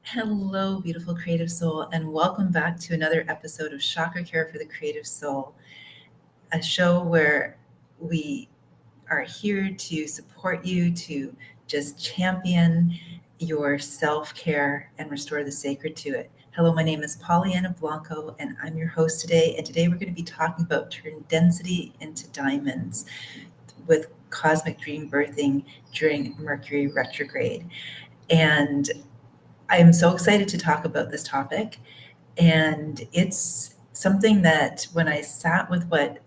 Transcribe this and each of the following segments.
Hello, beautiful creative soul, and welcome back to another episode of Chakra-Care for the Creative Soul, a show where we are here to support you, to just champion your self-care and restore the sacred to it. Hello, my name is Pollyanna Blanco, and I'm your host today. And today we're going to be talking about turn density into diamonds with cosmic dream birthing during Mercury retrograde. And I am so excited to talk about this topic. And it's something that when I sat with what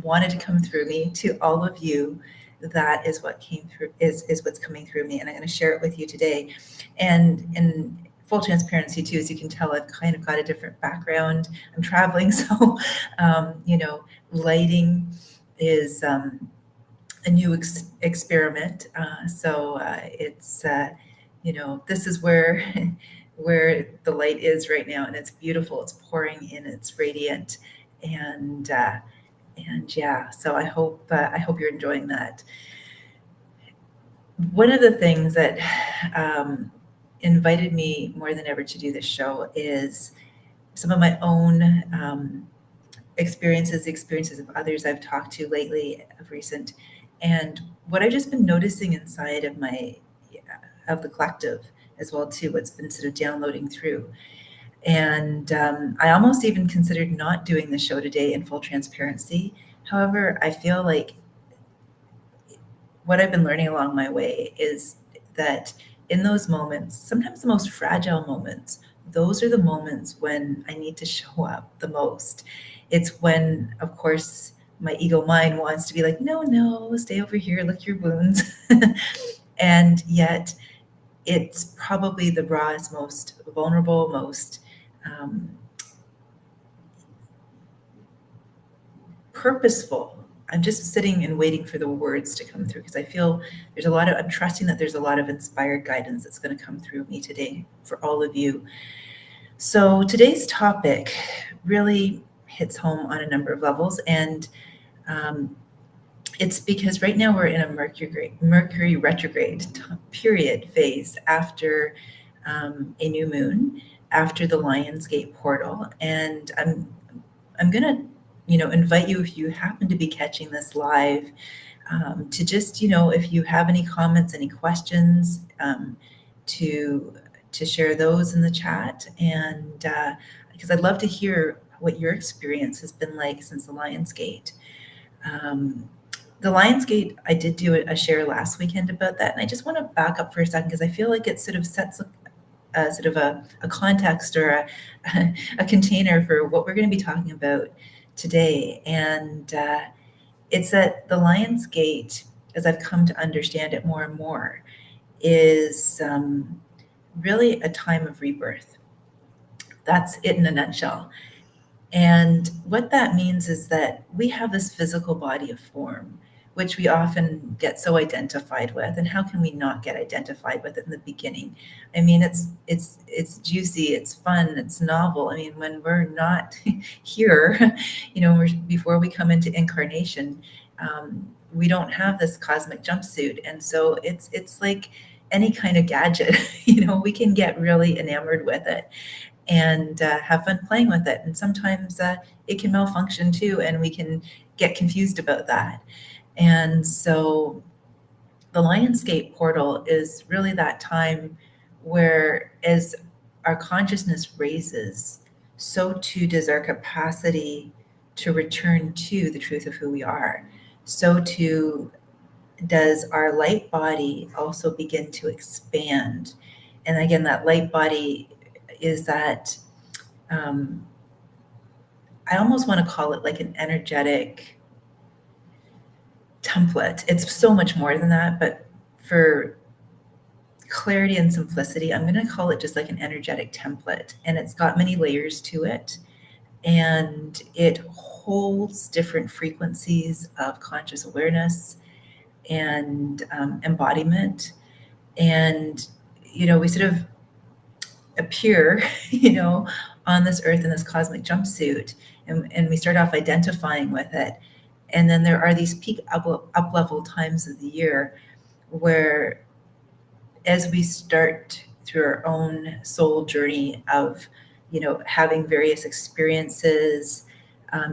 wanted to come through me to all of you, that is what came through, is what's coming through me. And I'm going to share it with you today. And in full transparency too, as you can tell, I've kind of got a different background. I'm traveling. So, lighting is a new experiment. This is where where the light is right now, and it's beautiful. It's pouring in. It's radiant, and yeah. So I hope you're enjoying that. One of the things that invited me more than ever to do this show is some of my own experiences, the experiences of others I've talked to lately of recent, and what I've just been noticing inside of the collective as well too, what's been sort of downloading through. And I almost even considered not doing the show today in full transparency. However, I feel like what I've been learning along my way is that in those moments, sometimes the most fragile moments, those are the moments when I need to show up the most. It's when, of course, my ego mind wants to be like, no, stay over here, lick your wounds. And yet it's probably the rawest, most vulnerable, most purposeful. I'm just sitting and waiting for the words to come through because I feel I'm trusting that there's a lot of inspired guidance that's going to come through me today for all of you. So today's topic really hits home on a number of levels, and it's because right now we're in a Mercury retrograde period phase after a new moon, after the Lionsgate portal, and I'm gonna invite you, if you happen to be catching this live, to just if you have any comments, any questions, to share those in the chat, and because I'd love to hear what your experience has been like since the Lionsgate. The Lionsgate, I did do a share last weekend about that, and I just want to back up for a second because I feel like it sort of sets sort of a context or a container for what we're going to be talking about today. And it's that the Lionsgate, as I've come to understand it more and more, is really a time of rebirth. That's it in a nutshell. And what that means is that we have this physical body of form, which we often get so identified with. And how can we not get identified with it in the beginning? I mean, it's juicy, it's fun, it's novel. I mean, when we're not here, before we come into incarnation, we don't have this cosmic jumpsuit. And so it's like any kind of gadget, we can get really enamored with it and have fun playing with it. And sometimes it can malfunction too, and we can get confused about that. And so the Lionsgate portal is really that time where, as our consciousness raises, so too does our capacity to return to the truth of who we are. So too does our light body also begin to expand. And again, that light body is that I almost want to call it like an energetic template. It's so much more than that, but for clarity and simplicity, I'm going to call it just like an energetic template. And it's got many layers to it, and it holds different frequencies of conscious awareness and embodiment. And we sort of appear, on this earth in this cosmic jumpsuit, and we start off identifying with it. And then there are these peak up-level times of the year where, as we start through our own soul journey of, having various experiences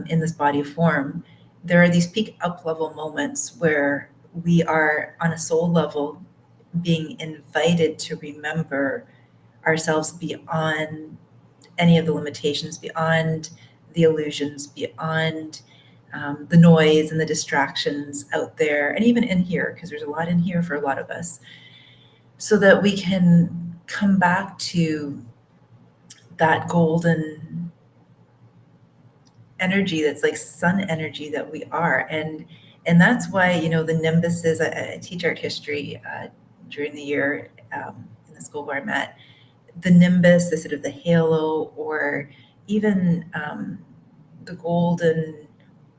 in this body of form, there are these peak up level moments where we are on a soul level being invited to remember ourselves beyond any of the limitations, beyond the illusions, beyond the noise and the distractions out there, and even in here, because there's a lot in here for a lot of us, so that we can come back to that golden energy that's like sun energy that we are. And that's why, the nimbus is, I teach art history during the year in the school where I'm at. The nimbus, the sort of the halo, or even the golden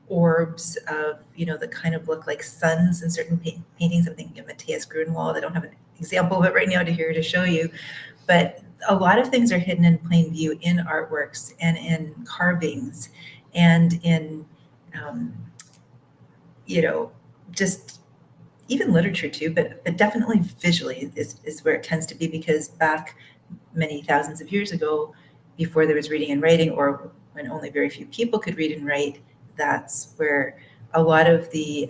orbs of, that kind of look like suns in certain paintings. I'm thinking of Matthias Grunewald. I don't have an example of it right now to show you, but a lot of things are hidden in plain view in artworks and in carvings and in, just even literature too, but definitely visually is where it tends to be, because back many thousands of years ago, before there was reading and writing, or when only very few people could read and write, that's where a lot of the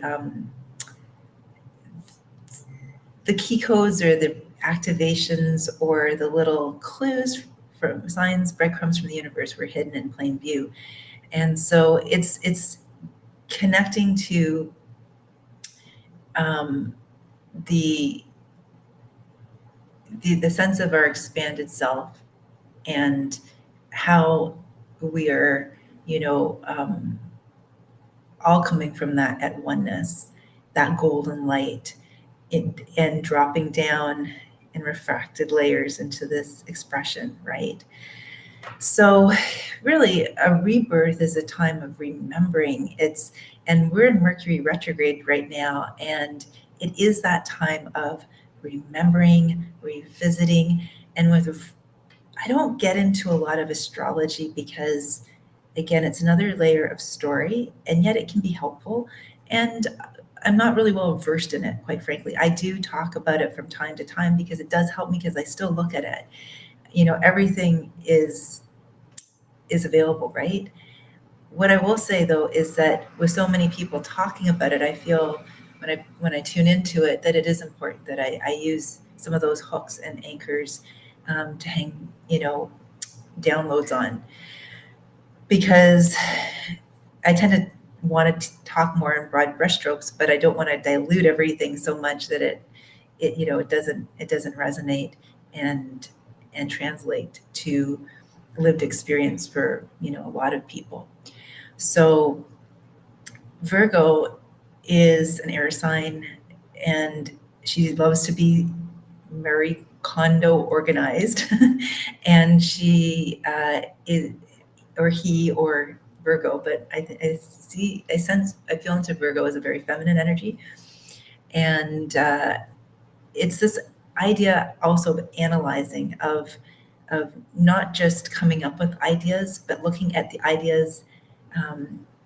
key codes or the activations or the little clues from signs, breadcrumbs from the universe were hidden in plain view. And so it's connecting to the sense of our expanded self, and how we are, all coming from that at oneness, that golden light, and dropping down in refracted layers into this expression, right? So really, a rebirth is a time of remembering. And we're in Mercury retrograde right now, and it is that time of remembering, revisiting. And I don't get into a lot of astrology because, again, it's another layer of story, and yet it can be helpful. And I'm not really well versed in it, quite frankly. I do talk about it from time to time because it does help me, because I still look at it. Everything is available, right? What I will say, though, is that with so many people talking about it, I feel when I tune into it that it is important that I use some of those hooks and anchors to hang, downloads on, because I tend to want to talk more in broad brushstrokes, but I don't want to dilute everything so much that it doesn't resonate and translate to lived experience for a lot of people. So Virgo is an air sign, and she loves to be Marie Kondo organized, and she is, or he, or Virgo, but I feel into Virgo as a very feminine energy, and it's this idea also of analyzing, of not just coming up with ideas, but looking at the ideas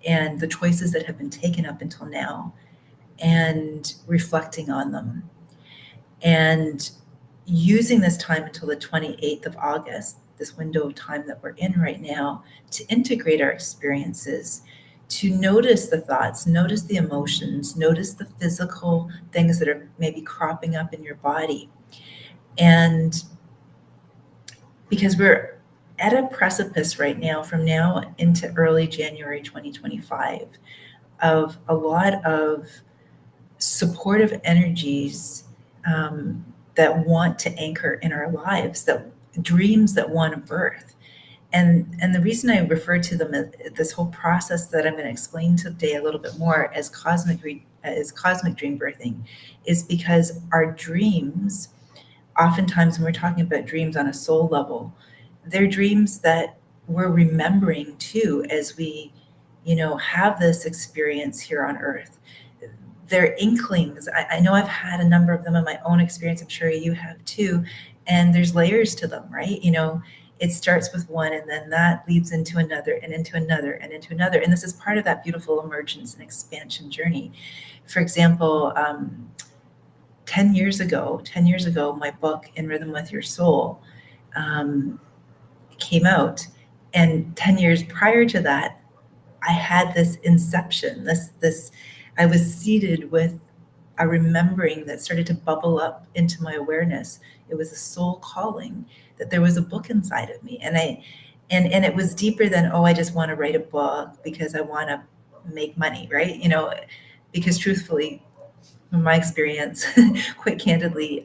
and the choices that have been taken up until now, and reflecting on them, and using this time until the 28th of August, this window of time that we're in right now, to integrate our experiences, to notice the thoughts, notice the emotions, notice the physical things that are maybe cropping up in your body. And because we're at a precipice right now, from now into early January 2025, of a lot of supportive energies that want to anchor in our lives, that dreams that want to birth. And the reason I refer to them as this whole process that I'm going to explain today a little bit more as cosmic dream birthing, is because our dreams, oftentimes when we're talking about dreams on a soul level, they're dreams that we're remembering too as we, have this experience here on Earth. They're inklings. I know I've had a number of them in my own experience. I'm sure you have too. And there's layers to them, right? It starts with one, and then that leads into another, and into another, and into another. And this is part of that beautiful emergence and expansion journey. For example, 10 years ago, my book, In Rhythm with Your Soul, came out. And 10 years prior to that, I had this inception, I was seated with a remembering that started to bubble up into my awareness. It was a soul calling that there was a book inside of me. And it was deeper than, oh, I just want to write a book because I want to make money, right? Because truthfully, from my experience, quite candidly,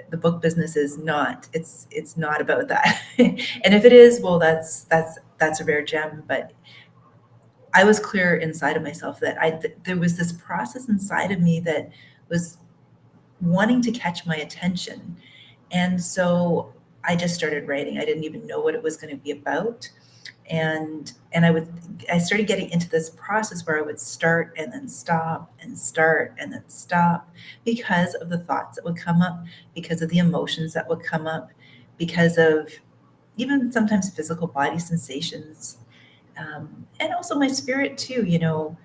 the book business is not, it's not about that. And if it is, well, that's a rare gem. But I was clear inside of myself that there was this process inside of me that was wanting to catch my attention. And so I just started writing. I didn't even know what it was going to be about. And I started getting into this process where I would start and then stop and start and then stop because of the thoughts that would come up, because of the emotions that would come up, because of even sometimes physical body sensations. And also my spirit too,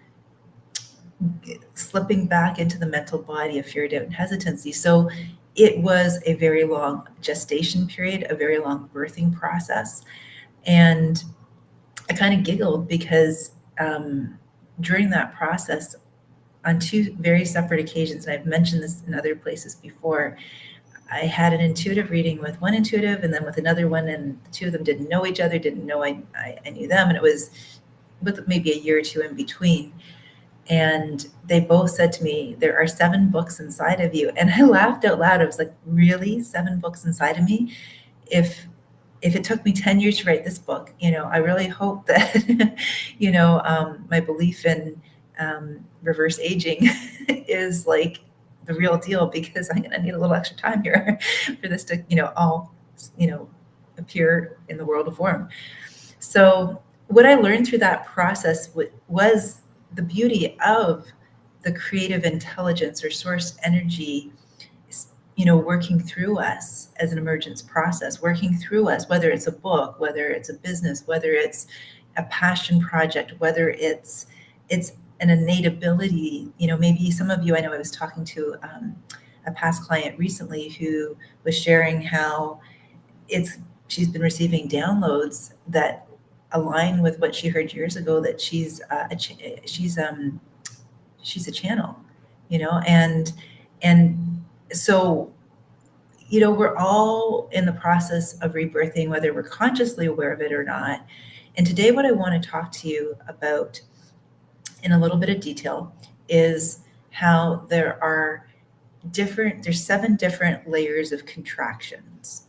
slipping back into the mental body of fear, doubt, and hesitancy. So it was a very long gestation period, a very long birthing process. And I kind of giggled because during that process, on two very separate occasions, and I've mentioned this in other places before, I had an intuitive reading with one intuitive and then with another one, and the two of them didn't know each other, didn't know I knew them, and it was with maybe a year or two in between. And they both said to me, there are 7 books inside of you. And I laughed out loud. I was like, really? 7 books inside of me? If it took me 10 years to write this book, I really hope that, my belief in reverse aging is like the real deal, because I'm going to need a little extra time here for this to, all, appear in the world of form. So what I learned through that process was the beauty of the creative intelligence or source energy, working through us as an emergence process, working through us, whether it's a book, whether it's a business, whether it's a passion project, whether it's an innate ability. Maybe some of you, I know I was talking to a past client recently who was sharing how she's been receiving downloads that align with what she heard years ago, that she's a channel, and so, we're all in the process of rebirthing, whether we're consciously aware of it or not. And today, what I want to talk to you about in a little bit of detail is how there's 7 different layers of contractions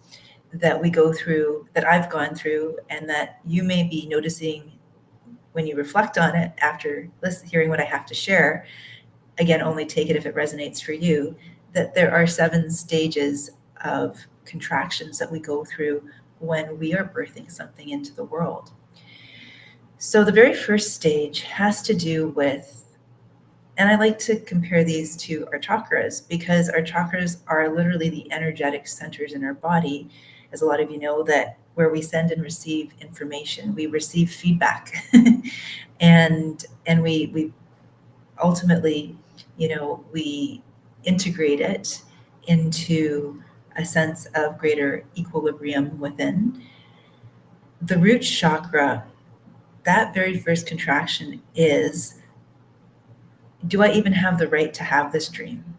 that we go through, that I've gone through, and that you may be noticing when you reflect on it after hearing what I have to share. Again, only take it if it resonates for you, that there are 7 stages of contractions that we go through when we are birthing something into the world. So the very first stage has to do with, and I like to compare these to our chakras, because our chakras are literally the energetic centers in our body, as a lot of you know, that where we send and receive information, we receive feedback, and we ultimately, we integrate it into a sense of greater equilibrium within. The root chakra, that very first contraction is, do I even have the right to have this dream?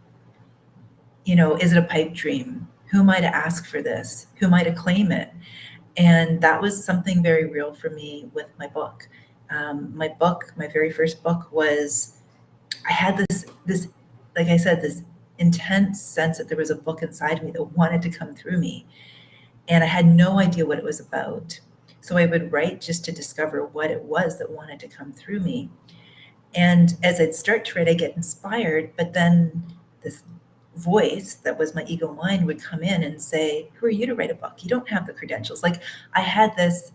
Is it a pipe dream? Who am I to ask for this? Who am I to claim it? And that was something very real for me with my book. My very first book was, I had this, like I said, this intense sense that there was a book inside me that wanted to come through me. And I had no idea what it was about. So I would write just to discover what it was that wanted to come through me. And as I'd start to write, I get inspired, but then this voice that was my ego mind would come in and say, who are you to write a book? You don't have the credentials. Like, I had this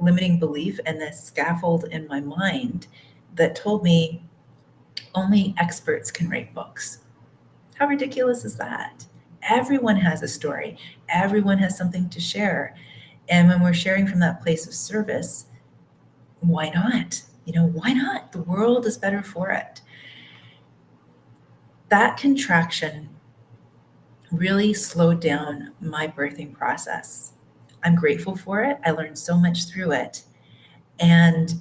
limiting belief and this scaffold in my mind that told me only experts can write books. How ridiculous is that? Everyone has a story. Everyone has something to share. And when we're sharing from that place of service, why not? Why not? The world is better for it. That contraction really slowed down my birthing process. I'm grateful for it. I learned so much through it. And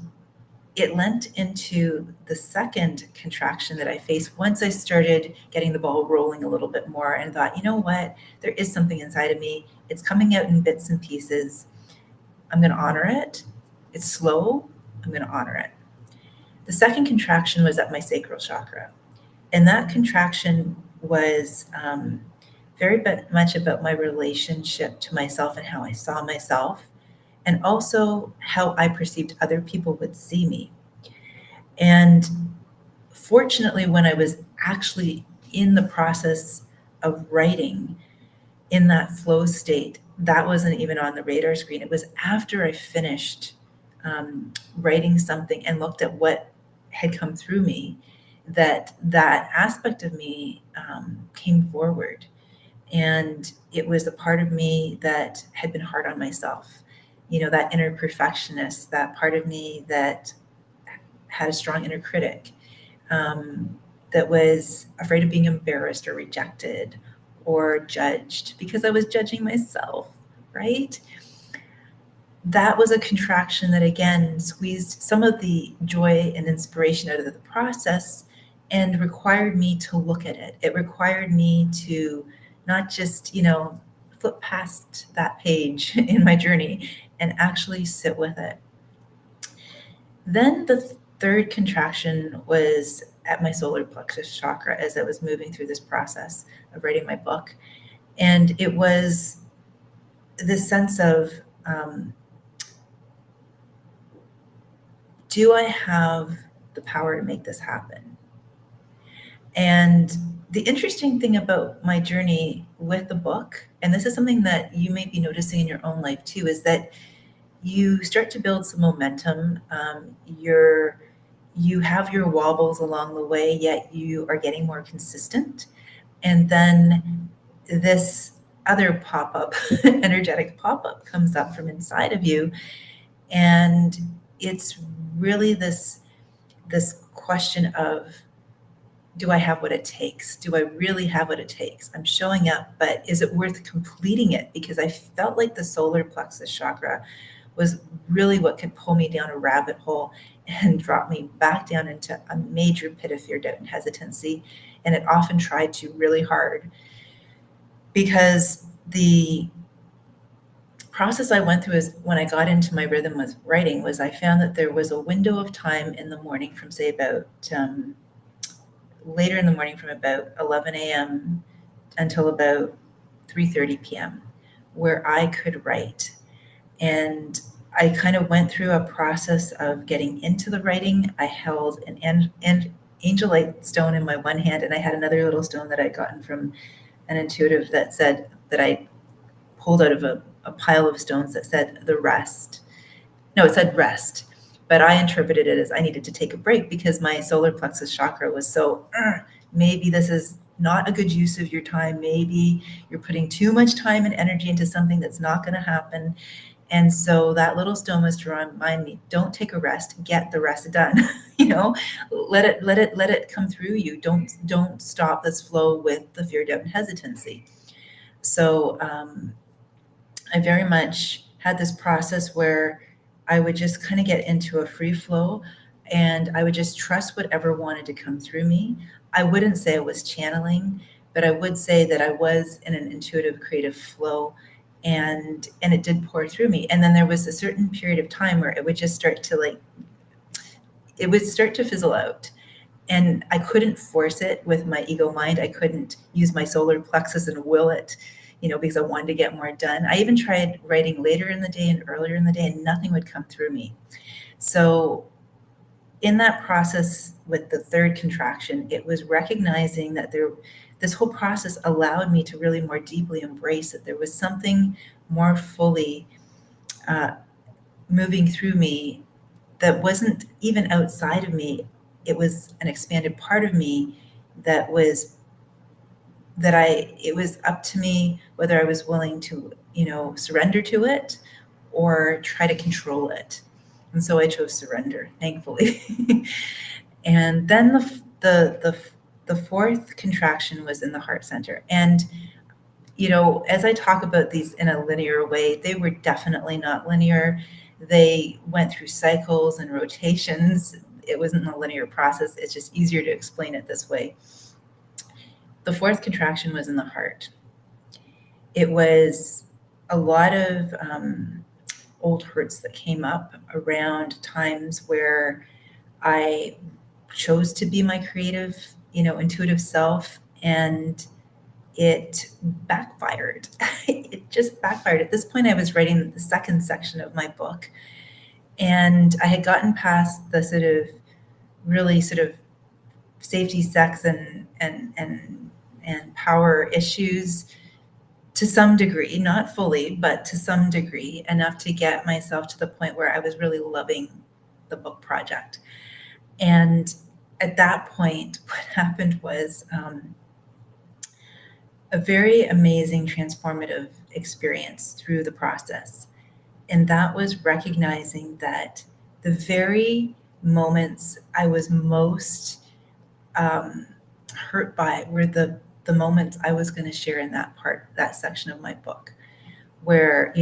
it lent into the second contraction that I faced once I started getting the ball rolling a little bit more and thought, you know what? There is something inside of me. It's coming out in bits and pieces. I'm going to honor it. It's slow. I'm going to honor it. The second contraction was at my sacral chakra. And that contraction was very much about my relationship to myself and how I saw myself, and also how I perceived other people would see me. And fortunately, when I was actually in the process of writing in that flow state, that wasn't even on the radar screen. It was after I finished writing something and looked at what had come through me that aspect of me came forward. And it was a part of me that had been hard on myself. You know, that inner perfectionist, that part of me that had a strong inner critic, that was afraid of being embarrassed or rejected or judged because I was judging myself, right? That was a contraction that, again, squeezed some of the joy and inspiration out of the process and required me to look at it. It required me to not just, flip past that page in my journey and actually sit with it. Then the third contraction was at my solar plexus chakra as I was moving through this process of writing my book. And it was this sense of, do I have the power to make this happen? And the interesting thing about my journey with the book, and this is something that you may be noticing in your own life too, is that you start to build some momentum. You have your wobbles along the way, yet you are getting more consistent. And then this other pop-up, energetic pop-up comes up from inside of you. And it's really this question of, do I have what it takes? Do I really have what it takes? I'm showing up, but is it worth completing it? Because I felt like the solar plexus chakra was really what could pull me down a rabbit hole and drop me back down into a major pit of fear, doubt, and hesitancy. And it often tried to really hard, because the process I went through is when I got into my rhythm with writing was I found that there was a window of time in the morning from, say, about later in the morning from about 11 a.m. until about 3:30 p.m. where I could write. And I kind of went through a process of getting into the writing. I held an angelite stone in my one hand, and I had another little stone that I'd gotten from an intuitive that said, that I pulled out of a pile of stones that said the rest. No, it said rest. But I interpreted it as I needed to take a break because my solar plexus chakra was so, maybe this is not a good use of your time. Maybe you're putting too much time and energy into something that's not going to happen. And so that little stone was to remind me, don't take a rest, get the rest done. Let it come through you. Don't stop this flow with the fear, doubt, and hesitancy. So I very much had this process where I would just kind of get into a free flow, and I would just trust whatever wanted to come through me. I wouldn't say I was channeling, but I would say that I was in an intuitive creative flow, and it did pour through me. And then there was a certain period of time where it would just start to fizzle out. And I couldn't force it with my ego mind. I couldn't use my solar plexus and will it, because I wanted to get more done. I even tried writing later in the day and earlier in the day, and nothing would come through me. So in that process with the third contraction, it was recognizing that this whole process allowed me to really more deeply embrace that there was something more fully moving through me that wasn't even outside of me. It was an expanded part of me it was up to me whether I was willing to, surrender to it or try to control it. And so I chose surrender, thankfully. And then the the fourth contraction was in the heart center. And, as I talk about these in a linear way, they were definitely not linear. They went through cycles and rotations. It wasn't a linear process. It's just easier to explain it this way. The fourth contraction was in the heart. It was a lot of old hurts that came up around times where I chose to be my creative, intuitive self, and it backfired. It just backfired. At this point, I was writing the second section of my book, and I had gotten past the really safety, sex, and power issues to some degree, not fully, but to some degree, enough to get myself to the point where I was really loving the book project. And at that point, what happened was a very amazing transformative experience through the process. And that was recognizing that the very moments I was most hurt by were the moments I was going to share in that section of my book, where,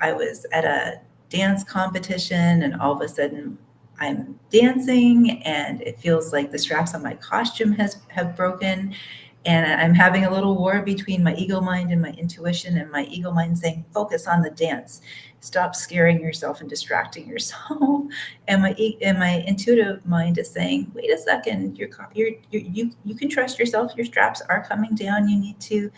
I was at a dance competition and all of a sudden I'm dancing and it feels like the straps on my costume have broken. And I'm having a little war between my ego mind and my intuition, and my ego mind saying, focus on the dance. Stop scaring yourself and distracting yourself. And my intuitive mind is saying, wait a second, you can trust yourself. Your straps are coming down. You need to,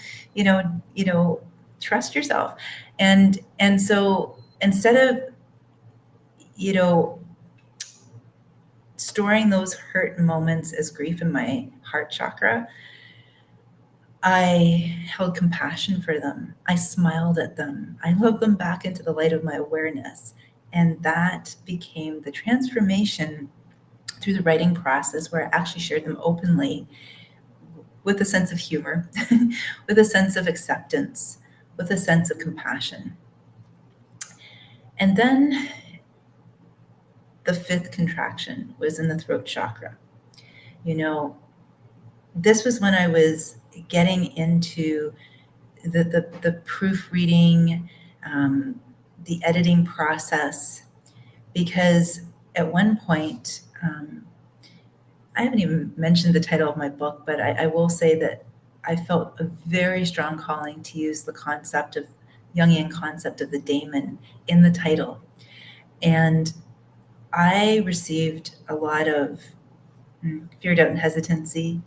trust yourself. And so instead of, storing those hurt moments as grief in my heart chakra, I held compassion for them. I smiled at them. I loved them back into the light of my awareness. And that became the transformation through the writing process, where I actually shared them openly with a sense of humor, with a sense of acceptance, with a sense of compassion. And then the fifth contraction was in the throat chakra. This was when I was getting into the proofreading, the editing process, because at one point, I haven't even mentioned the title of my book, but I will say that I felt a very strong calling to use the Jungian concept of the daemon in the title. And I received a lot of fear, doubt, and hesitancy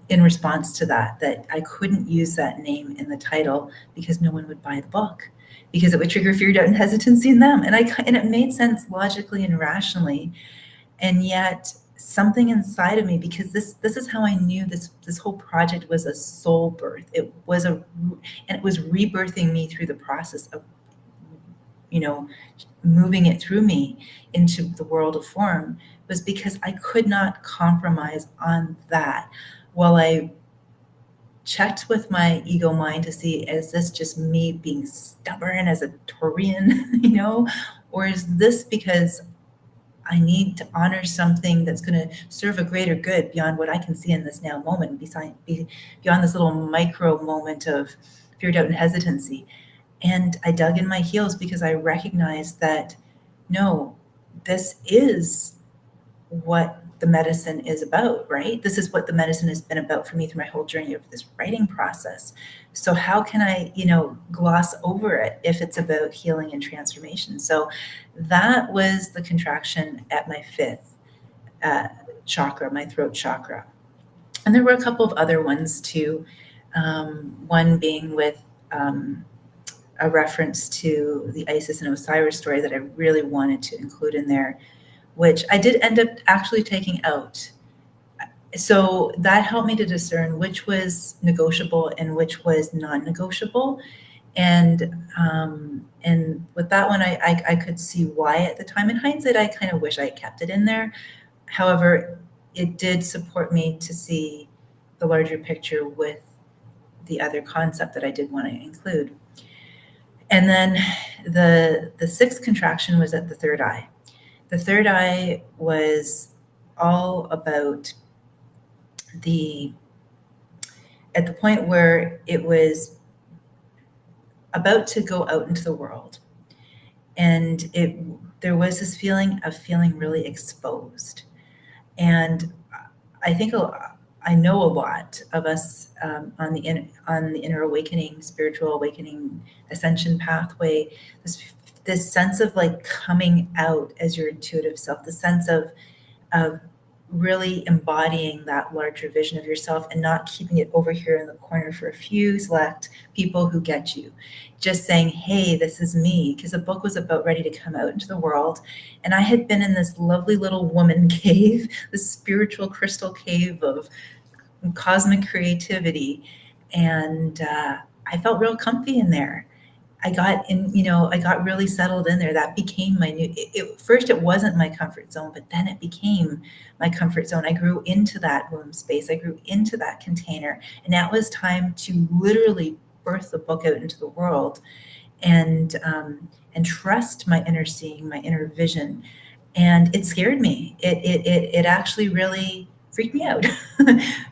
in response to that I couldn't use that name in the title because no one would buy the book, because it would trigger fear, doubt, and hesitancy in them. And it made sense logically and rationally. And yet something inside of me, because this is how I knew this whole project was a soul birth. It was rebirthing me through the process of, moving it through me into the world of form, was because I could not compromise on that. While I checked with my ego mind to see, is this just me being stubborn as a Taurian, or is this because I need to honor something that's going to serve a greater good beyond what I can see in this now moment, beyond this little micro moment of fear, doubt, and hesitancy. And I dug in my heels because I recognized that, no, this is what the medicine is about, right? This is what the medicine has been about for me through my whole journey of this writing process. So how can I, gloss over it if it's about healing and transformation? So that was the contraction at my fifth chakra, my throat chakra. And there were a couple of other ones too. One being with a reference to the Isis and Osiris story that I really wanted to include in there, which I did end up actually taking out. So that helped me to discern which was negotiable and which was non-negotiable. And with that one, I could see why at the time. In hindsight, I kind of wish I had kept it in there. However, it did support me to see the larger picture with the other concept that I did want to include. And then the sixth contraction was at the third eye. The third eye was all about at the point where it was about to go out into the world, and there was this feeling of feeling really exposed. And I think I know a lot of us on the inner awakening, spiritual awakening, ascension pathway. This sense of like coming out as your intuitive self, the sense of really embodying that larger vision of yourself and not keeping it over here in the corner for a few select people who get you. Just saying, hey, this is me, because the book was about ready to come out into the world. And I had been in this lovely little woman cave, this spiritual crystal cave of cosmic creativity. And I felt real comfy in there. I got really settled in there. That became my new, first it wasn't my comfort zone, but then it became my comfort zone. I grew into that womb space. I grew into that container. And now it was time to literally birth the book out into the world and trust my inner seeing, my inner vision. And it scared me. It actually really freaked me out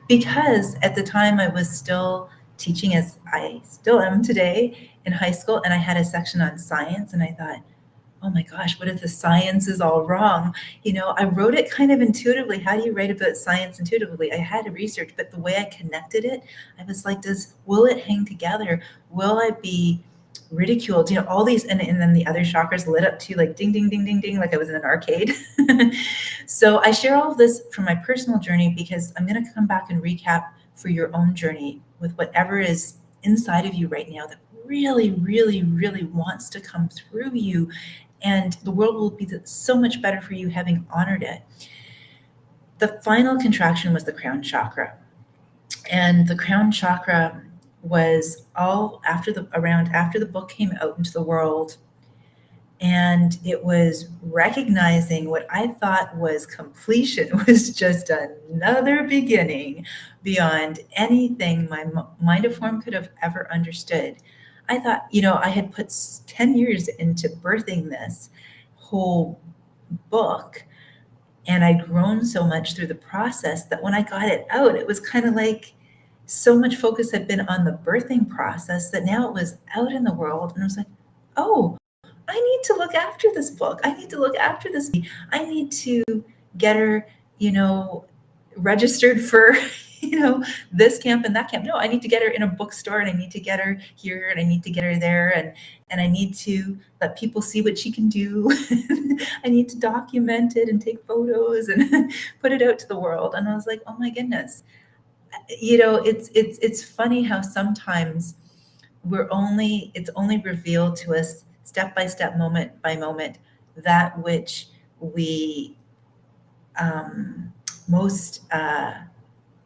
because at the time I was still teaching, as I still am today, in high school, and I had a section on science, and I thought, oh my gosh, what if the science is all wrong? I wrote it kind of intuitively. How do you write about science intuitively? I had to research, but the way I connected it, I was like, will it hang together? Will I be ridiculed? All these, and then the other chakras lit up too, like ding, ding, ding, ding, ding, like I was in an arcade. So I share all of this from my personal journey because I'm going to come back and recap for your own journey with whatever is inside of you right now that really, really, really wants to come through you. And the world will be so much better for you having honored it. The final contraction was the crown chakra. And the crown chakra was all after the book came out into the world. And it was recognizing what I thought was completion was just another beginning beyond anything my mind of form could have ever understood. I thought, I had put 10 years into birthing this whole book, and I'd grown so much through the process that when I got it out, it was kind of like so much focus had been on the birthing process that now it was out in the world. And I was like, oh, I need to look after this book. I need to look after this. I need to get her, registered for, this camp and that camp. No, I need to get her in a bookstore, and I need to get her here, and I need to get her there. And I need to let people see what she can do. I need to document it and take photos and put it out to the world. And I was like, oh my goodness. It's funny how sometimes it's only revealed to us step by step, moment by moment, that which we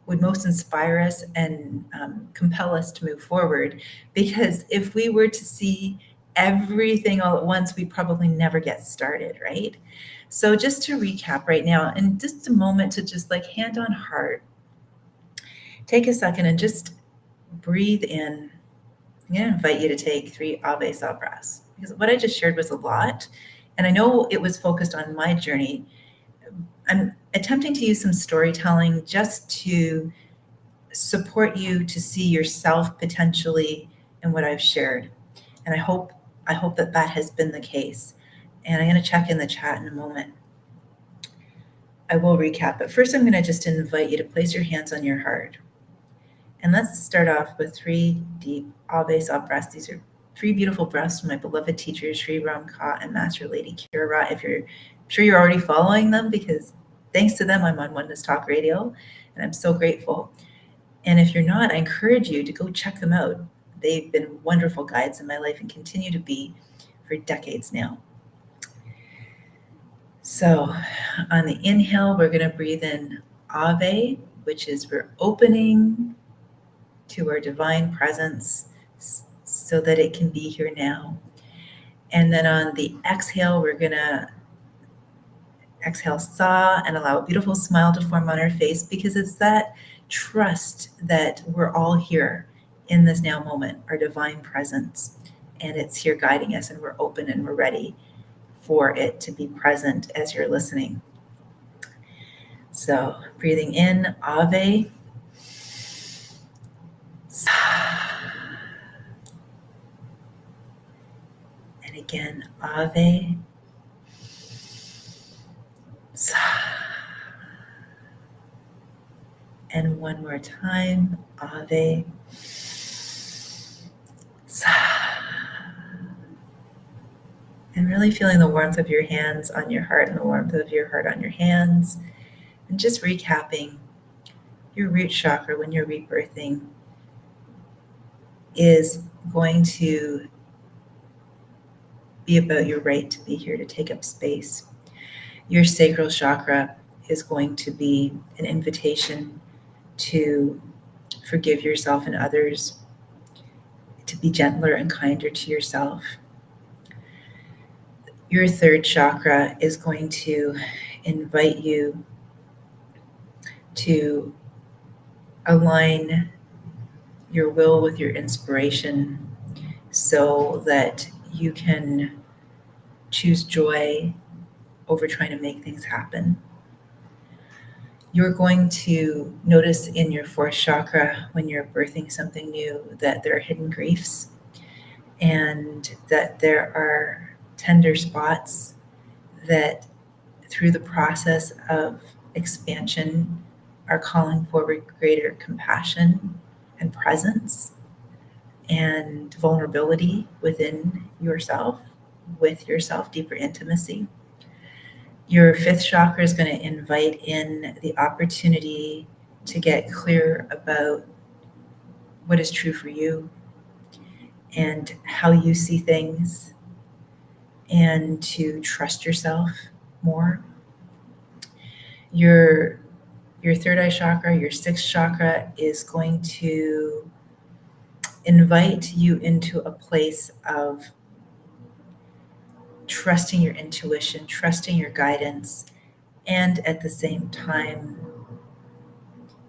would most inspire us and compel us to move forward. Because if we were to see everything all at once, we'd probably never get started, right? So just to recap right now, and just a moment to just like hand on heart, take a second and just breathe in. I'm going to invite you to take 3 Ave Saw breaths, because what I just shared was a lot. And I know it was focused on my journey. I'm attempting to use some storytelling just to support you to see yourself potentially in what I've shared. And I hope that has been the case. And I'm going to check in the chat in a moment. I will recap, but first I'm going to just invite you to place your hands on your heart. And let's start off with 3 deep Ave Saw breaths. These are 3 beautiful breaths from my beloved teachers, Sri Ram Ka and Master Lady Kira. I'm sure you're already following them, because thanks to them, I'm on Oneness Talk Radio, and I'm so grateful. And if you're not, I encourage you to go check them out. They've been wonderful guides in my life and continue to be for decades now. So on the inhale, we're going to breathe in Ave, which is we're opening to our divine presence so that it can be here now. And then on the exhale, we're going to exhale Sa and allow a beautiful smile to form on our face, because it's that trust that we're all here in this now moment, our divine presence, and it's here guiding us, and we're open and we're ready for it to be present as you're listening. So breathing in Ave, Again, Ave. Sa. And one more time, Ave. Sa. And really feeling the warmth of your hands on your heart and the warmth of your heart on your hands. And just recapping, your root chakra when you're rebirthing is going to be about your right to be here, to take up space. Your sacral chakra is going to be an invitation to forgive yourself and others, to be gentler and kinder to yourself. Your third chakra is going to invite you to align your will with your inspiration so that you can choose joy over trying to make things happen. You're going to notice in your fourth chakra, when you're birthing something new, that there are hidden griefs and that there are tender spots that through the process of expansion are calling forward greater compassion and presence and vulnerability within yourself, with yourself, deeper intimacy. Your fifth chakra is going to invite in the opportunity to get clear about what is true for you and how you see things, and to trust yourself more. Your third eye chakra, your sixth chakra, is going to invite you into a place of trusting your intuition, trusting your guidance, and at the same time,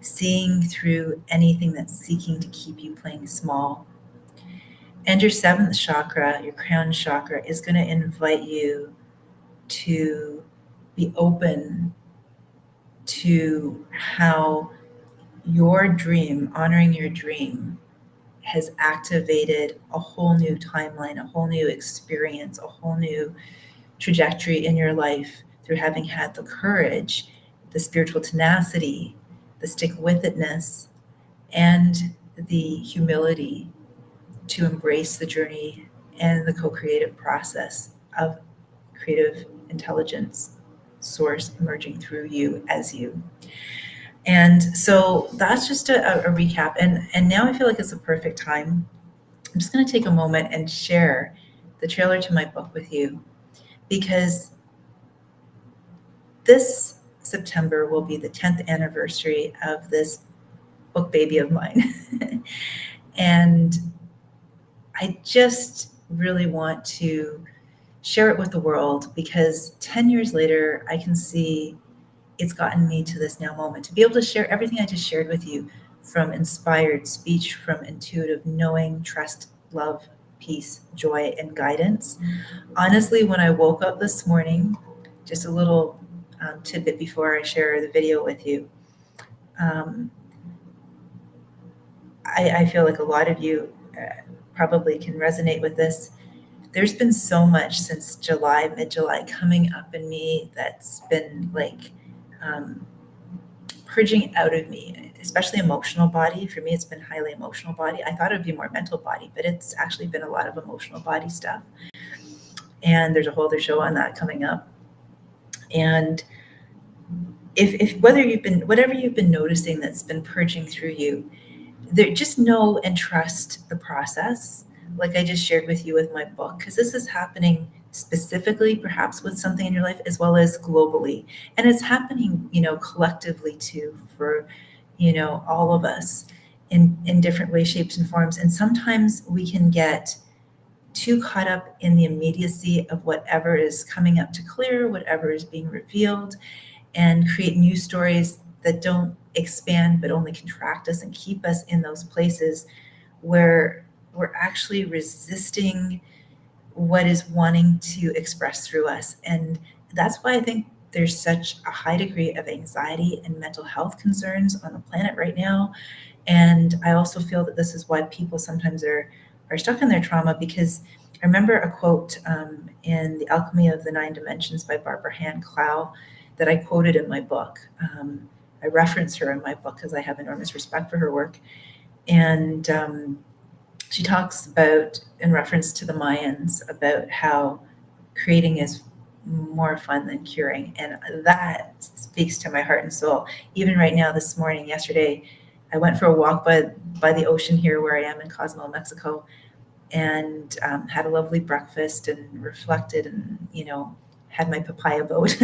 seeing through anything that's seeking to keep you playing small. And your seventh chakra, your crown chakra, is going to invite you to be open to how your dream, honoring your dream, has activated a whole new timeline, a whole new experience, a whole new trajectory in your life through having had the courage, the spiritual tenacity, the stick-with-itness, and the humility to embrace the journey and the co-creative process of creative intelligence source emerging through you as you. And so that's just a recap. And now I feel like it's a perfect time. I'm just going to take a moment and share the trailer to my book with you, because this September will be the 10th anniversary of this book baby of mine. And I just really want to share it with the world, because 10 years later, I can see it's gotten me to this now moment to be able to share everything I just shared with you, from inspired speech, from intuitive knowing, trust, love, peace, joy, and guidance. Honestly, when I woke up this morning, just a little tidbit before I share the video with you, I feel like a lot of you probably can resonate with this. There's been so much since July, mid-July, coming up in me that's been like purging out of me, especially emotional body. For me, it's been highly emotional body. I thought it would be more mental body, but it's actually been a lot of emotional body stuff. And there's a whole other show on that coming up. And if whatever you've been noticing that's been purging through you, just know and trust the process, like I just shared with you with my book, because this is happening specifically perhaps with something in your life as well as globally. And it's happening, collectively too, for, all of us in different ways, shapes, and forms. And sometimes we can get too caught up in the immediacy of whatever is coming up to clear, whatever is being revealed, and create new stories that don't expand but only contract us and keep us in those places where we're actually resisting what is wanting to express through us. And that's why I think there's such a high degree of anxiety and mental health concerns on the planet right now. And I also feel that this is why people sometimes are stuck in their trauma, because I remember a quote in The Alchemy of the Nine Dimensions by Barbara Hand Clow that I quoted in my book. I reference her in my book because I have enormous respect for her work. And she talks about, in reference to the Mayans, about how creating is more fun than curing. And that speaks to my heart and soul. Even right now, this morning, yesterday, I went for a walk by the ocean here where I am in Cozumel, Mexico, and had a lovely breakfast and reflected and, had my papaya boat.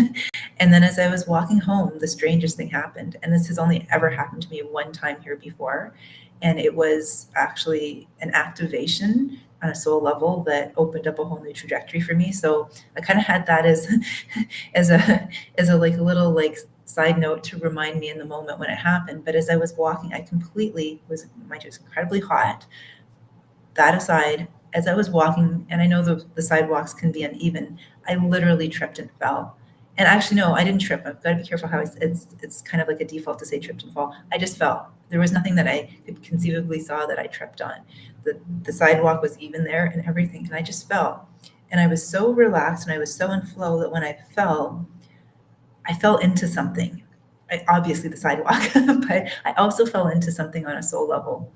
And then as I was walking home, the strangest thing happened. And this has only ever happened to me one time here before. And it was actually an activation on a soul level that opened up a whole new trajectory for me. So I kind of had that as a like a little like side note to remind me in the moment when it happened. But as I was walking, I completely was just incredibly hot. That aside, as I was walking, and I know the sidewalks can be uneven, I literally tripped and fell. And actually, no, I didn't trip. I've got to be careful how it's kind of like a default to say tripped and fall. I just fell. There was nothing that I could conceivably saw that I tripped on. The sidewalk was even there and everything, and I just fell. And I was so relaxed and I was so in flow that when I fell into something. Obviously the sidewalk, but I also fell into something on a soul level.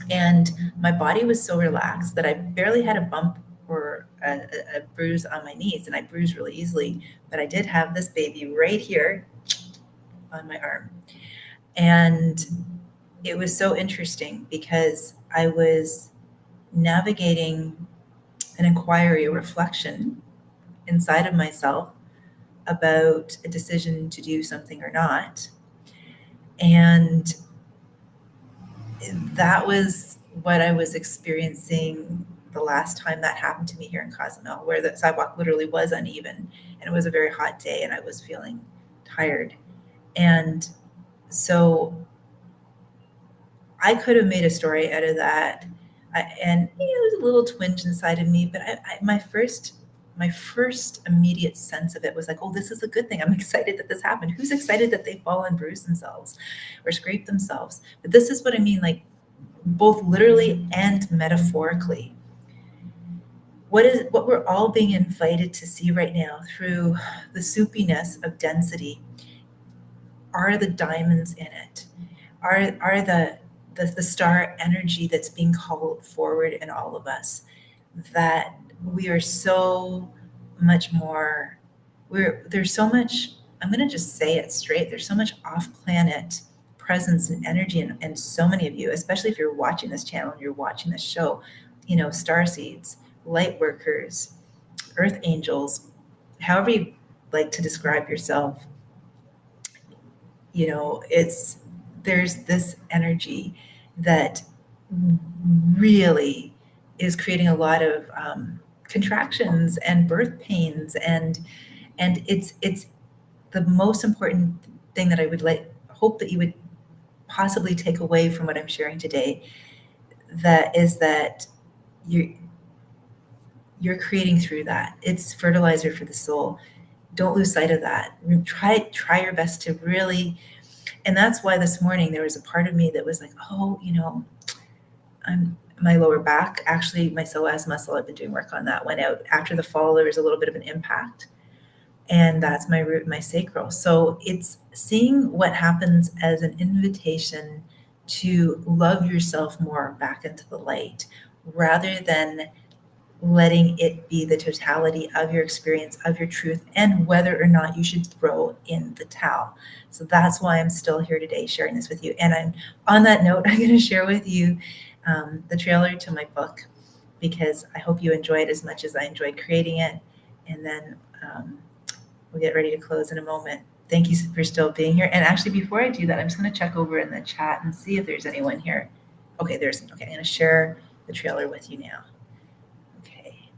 And my body was so relaxed that I barely had a bump or a bruise on my knees, and I bruise really easily. But I did have this baby right here on my arm. And it was so interesting because I was navigating an inquiry, a reflection inside of myself about a decision to do something or not. And that was what I was experiencing the last time that happened to me here in Cozumel, where the sidewalk literally was uneven and it was a very hot day and I was feeling tired. And so I could have made a story out of that. And there was a little twinge inside of me, but my first immediate sense of it was like, oh, this is a good thing. I'm excited that this happened. Who's excited that they fall and bruise themselves or scrape themselves? But this is what I mean, like both literally and metaphorically. What we're all being invited to see right now through the soupiness of density are the diamonds in it, are the star energy that's being called forward in all of us, that we are so much more, there's so much, I'm going to just say it straight, there's so much off-planet presence and energy in so many of you, especially if you're watching this channel and you're watching this show, star seeds, light workers, earth angels, however you like to describe yourself. There's this energy that really is creating a lot of contractions and birth pains, and it's the most important thing that I would hope that you would possibly take away from what I'm sharing today, that is that you're creating through that. It's fertilizer for the soul. Don't lose sight of that. Try your best to really, and that's why this morning there was a part of me that was like, oh, my lower back, actually my psoas muscle, I've been doing work on that, went out after the fall. There was a little bit of an impact, and that's my root, my sacral. So it's seeing what happens as an invitation to love yourself more back into the light, rather than letting it be the totality of your experience, of your truth, and whether or not you should throw in the towel. So that's why I'm still here today sharing this with you. And on that note, I'm going to share with you the trailer to my book, because I hope you enjoy it as much as I enjoyed creating it. And then we'll get ready to close in a moment. Thank you for still being here. And actually, before I do that, I'm just going to check over in the chat and see if there's anyone here. Okay, okay, I'm going to share the trailer with you now. Okay.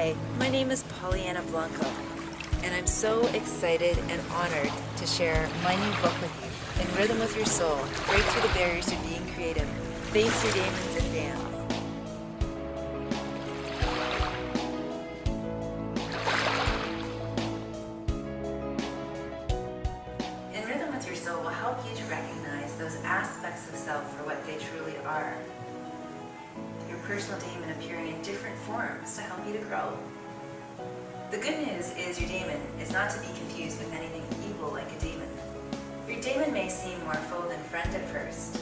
Hi, my name is Pollyanna Blanco, and I'm so excited and honored to share my new book with you. In Rhythm with Your Soul, break through the barriers to being creative, face your demons and dance. In Rhythm with Your Soul will help you to recognize those aspects of self for what they truly are. Your personal demon appearing in different forms to help you to grow. The good news is your demon is not to be confused with anything evil like a demon. Your demon may seem more foe than friend at first,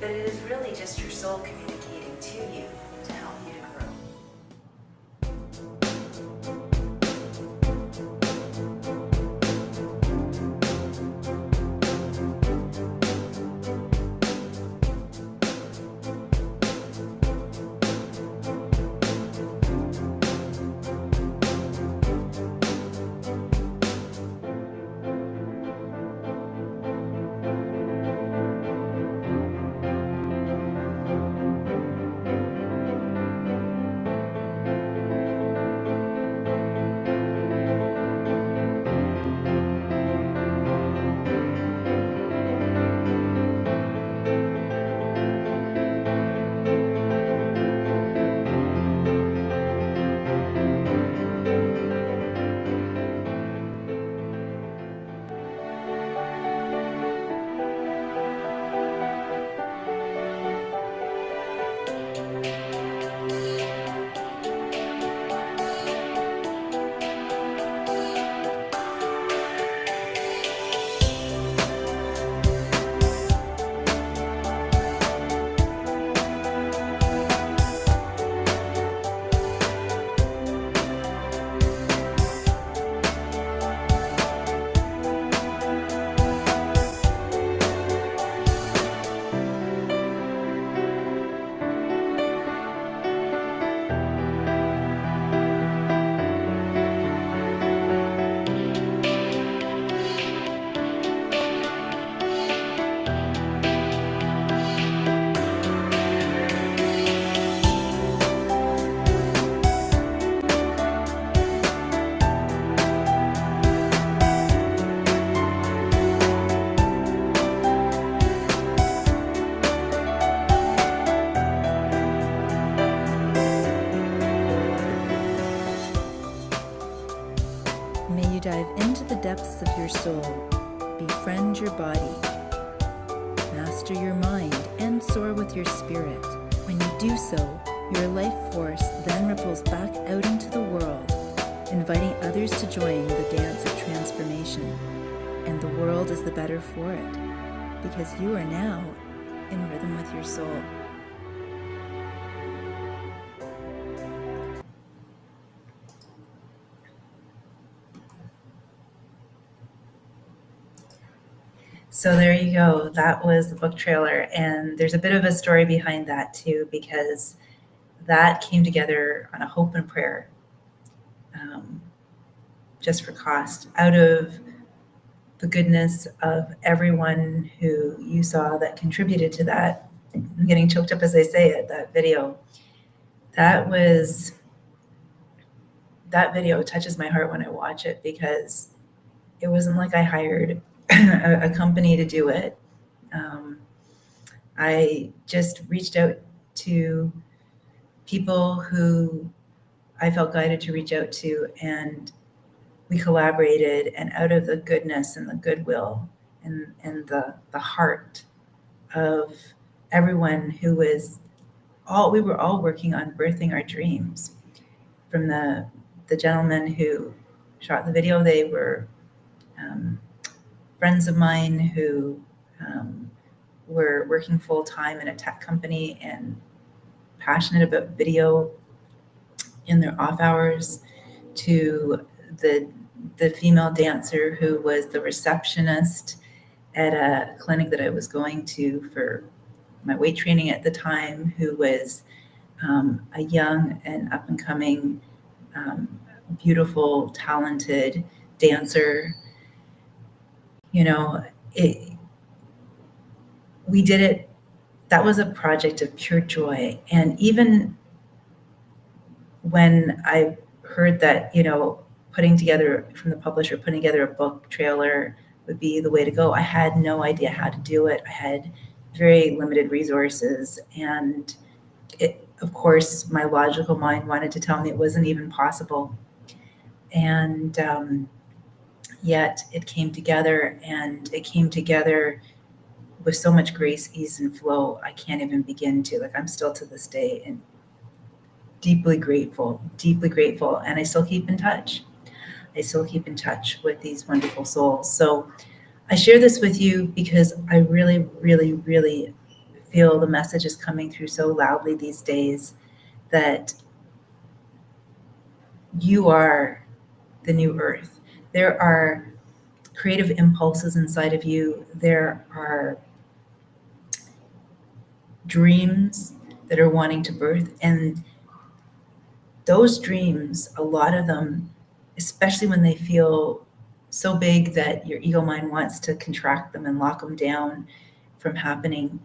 but it is really just your soul communicating to you to help you to grow. May you dive into the depths of your soul, befriend your body, master your mind, and soar with your spirit. When you do so, your life force then ripples back out into the world, inviting others to join the dance of transformation. And the world is the better for it, because you are now in rhythm with your soul. So there you go. That was the book trailer. And there's a bit of a story behind that too, because that came together on a hope and prayer, just for cost, out of the goodness of everyone who you saw that contributed to that. I'm getting choked up as I say it, that video. That video touches my heart when I watch it, because it wasn't like I hired a company to do it. I just reached out to people who I felt guided to reach out to, and we collaborated, and out of the goodness and the goodwill and the heart of everyone who was we were all working on birthing our dreams. From the gentleman who shot the video, they were friends of mine who were working full-time in a tech company and passionate about video in their off hours, to the female dancer who was the receptionist at a clinic that I was going to for my weight training at the time, who was a young and up-and-coming, beautiful, talented dancer. You know, we did it. That was a project of pure joy. And even when I heard that, putting together from the publisher, putting together a book trailer would be the way to go, I had no idea how to do it. I had very limited resources. And of course, my logical mind wanted to tell me it wasn't even possible. And yet it came together, and it came together with so much grace, ease, and flow. I can't even begin to. I'm still to this day and deeply grateful. And I still keep in touch. With these wonderful souls. So I share this with you because I really, really, really feel the message is coming through so loudly these days that you are the new earth. There are creative impulses inside of you. There are dreams that are wanting to birth. And those dreams, a lot of them, especially when they feel so big that your ego mind wants to contract them and lock them down from happening,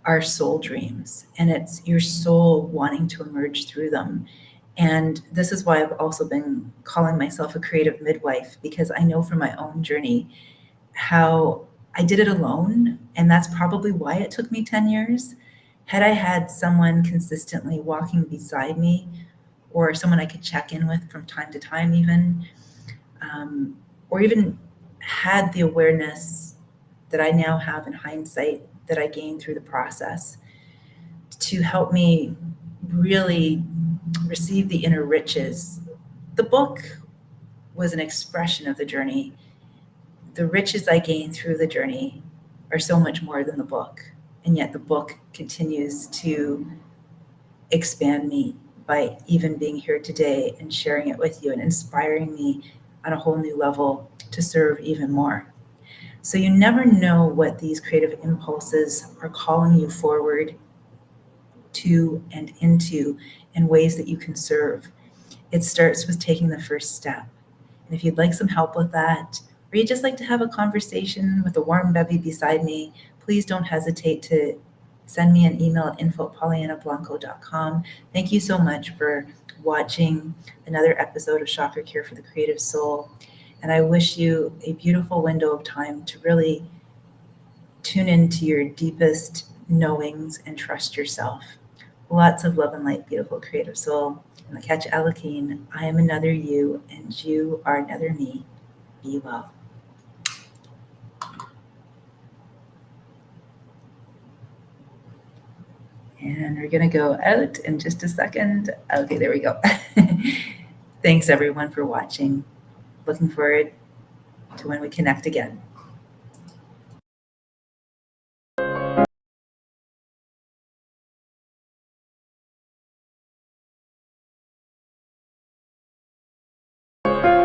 are soul dreams. And it's your soul wanting to emerge through them. And this is why I've also been calling myself a creative midwife, because I know from my own journey how I did it alone. And that's probably why it took me 10 years. Had I had someone consistently walking beside me, or someone I could check in with from time to time even, or even had the awareness that I now have in hindsight that I gained through the process to help me really receive the inner riches. The book was an expression of the journey. The riches I gained through the journey are so much more than the book. And yet the book continues to expand me by even being here today and sharing it with you and inspiring me on a whole new level to serve even more. So you never know what these creative impulses are calling you forward to and into in ways that you can serve. It starts with taking the first step. And if you'd like some help with that, or you'd just like to have a conversation with a warm bevy beside me, please don't hesitate to send me an email at info@pollyannablanco.com. Thank you so much for watching another episode of Chakra-Care for the Creative Soul. And I wish you a beautiful window of time to really tune into your deepest knowings and trust yourself. Lots of love and light, beautiful creative soul. And the catch Alakeen, I am another you, and you are another me. Be well. And we're going to go out in just a second. Okay, there we go. Thanks, everyone, for watching. Looking forward to when we connect again.